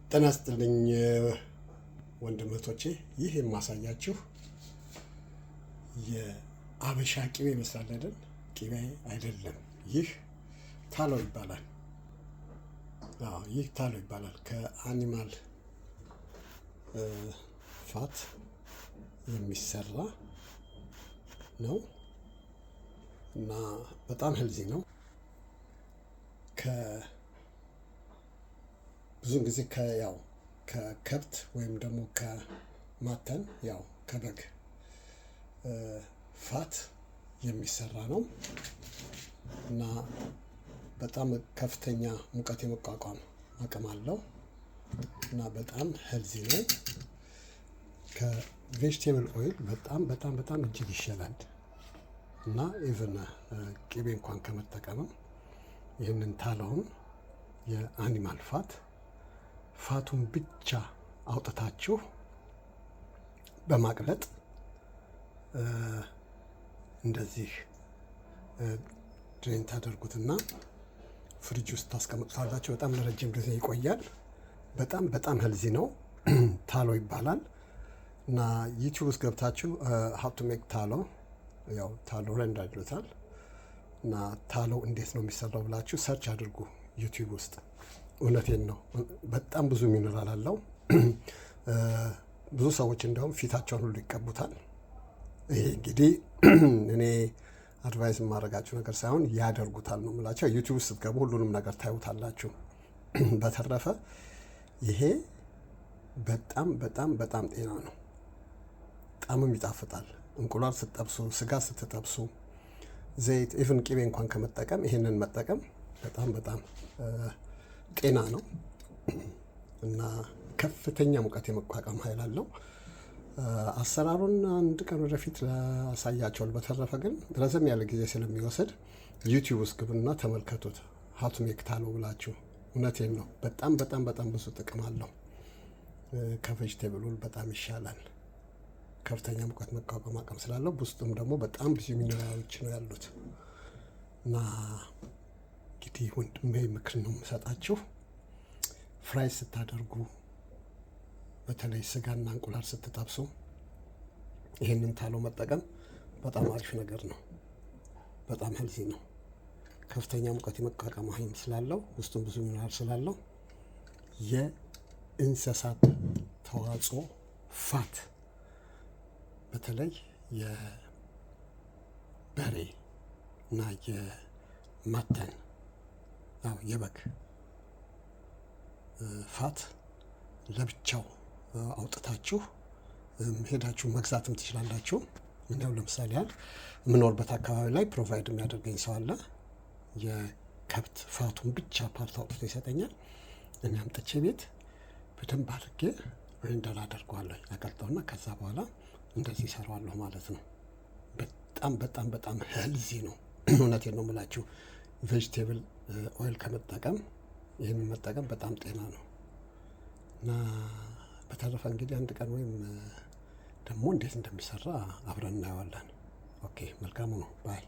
ጤና ይስጥልኝ ወንድሞቼ፣ ይህ የማሳያችሁ የአበሻ ቅቤ ይመስላል አይደል? ቅቤ አይደለም። ይህ ታሎ ይባላል። ይህ ታሎ ይባላል። ከአኒማል ፋት የሚሰራ ነው እና በጣም ሄልዚ ነው። ብዙውን ጊዜ ከከብት ወይም ደግሞ ከማተን ከበግ ፋት የሚሰራ ነው እና በጣም ከፍተኛ ሙቀት የመቋቋም አቅም አለው እና በጣም ሄልዚ ነው። ከቬጅቴብል ኦይል በጣም እጅግ ይሻላል እና ኢቨን ቅቤ እንኳን ከመጠቀምም ይህንን ታለውን የአኒማል ፋቱን ብቻ አውጥታችሁ በማቅለጥ እንደዚህ ድሬን ታደርጉትና ፍሪጅ ውስጥ ታስቀምጡታላችሁ። በጣም ለረጅም ጊዜ ይቆያል። በጣም ሄልዚ ነው። ታሎ ይባላል እና ዩቲዩብ ውስጥ ገብታችሁ ሃው ቱ ሜክ ታሎ ታሎ ረንዳ ይሉታል እና ታሎ እንዴት ነው የሚሰራው ብላችሁ ሰርች አድርጉ ዩቲዩብ ውስጥ። እውነቴን ነው። በጣም ብዙ ሚነራል አለው። ብዙ ሰዎች እንደውም ፊታቸውን ሁሉ ይቀቡታል። ይሄ እንግዲህ እኔ አድቫይስ የማደርጋችሁ ነገር ሳይሆን ያደርጉታል ነው የምላቸው። ዩቲዩብ ውስጥ ስትገቡ ሁሉንም ነገር ታዩታላችሁ። በተረፈ ይሄ በጣም ጤና ነው። ጣምም ይጣፍጣል። እንቁላል ስትጠብሱ፣ ስጋ ስትጠብሱ፣ ዘይት ኢቭን ቅቤ እንኳን ከመጠቀም ይሄንን መጠቀም በጣም ጤና ነው እና ከፍተኛ ሙቀት የመቋቋም ኃይል አለው። አሰራሩን አንድ ቀን ወደፊት ላሳያቸዋል። በተረፈ ግን ረዘም ያለ ጊዜ ስለሚወስድ ዩቲዩብ ውስጥ ግቡና ተመልከቱት። ሃው ቱ ሜክ ታሎ ብላችሁ። እውነቴን ነው። በጣም ብዙ ጥቅም አለው። ከቬጅቴብሉ በጣም ይሻላል። ከፍተኛ ሙቀት መቋቋም አቅም ስላለው ውስጡም ደግሞ በጣም ብዙ ሚነራሎች ነው ያሉት እና እንግዲህ ወንድሜ ምክር ነው የምሰጣችሁ። ፍራይ ስታደርጉ፣ በተለይ ስጋና እንቁላል ስትጠብሱ ይህንን ታሎ መጠቀም በጣም አሪፍ ነገር ነው። በጣም ሄልዚ ነው። ከፍተኛ ሙቀት የመቋቋም ኃይል ስላለው ውስጡም ብዙ ሚነራል ስላለው የእንስሳት ተዋጽኦ ፋት በተለይ የበሬ እና የማተን የበግ ፋት ለብቻው አውጥታችሁ ሄዳችሁ መግዛትም ትችላላችሁ። እንደው ለምሳሌ የምኖርበት አካባቢ ላይ ፕሮቫይድ የሚያደርገኝ ሰው አለ። የከብት ፋቱን ብቻ ፓርት አውጥቶ ይሰጠኛል። እኔ አምጥቼ ቤት በደንብ አድርጌ ሬንደር አደርገዋለሁ። ያቀልጠውና ከዛ በኋላ እንደዚህ ይሰራዋለሁ ማለት ነው። በጣም ሄልዚ ነው። እውነቴን ነው የምላችሁ። ቬጅቴብል ኦይል ከመጠቀም ይህን መጠቀም በጣም ጤና ነው እና በተረፈ እንግዲህ አንድ ቀን ወይም ደግሞ እንዴት እንደሚሰራ አብረን እናየዋለን። ኦኬ፣ መልካሙ ነው። ባይ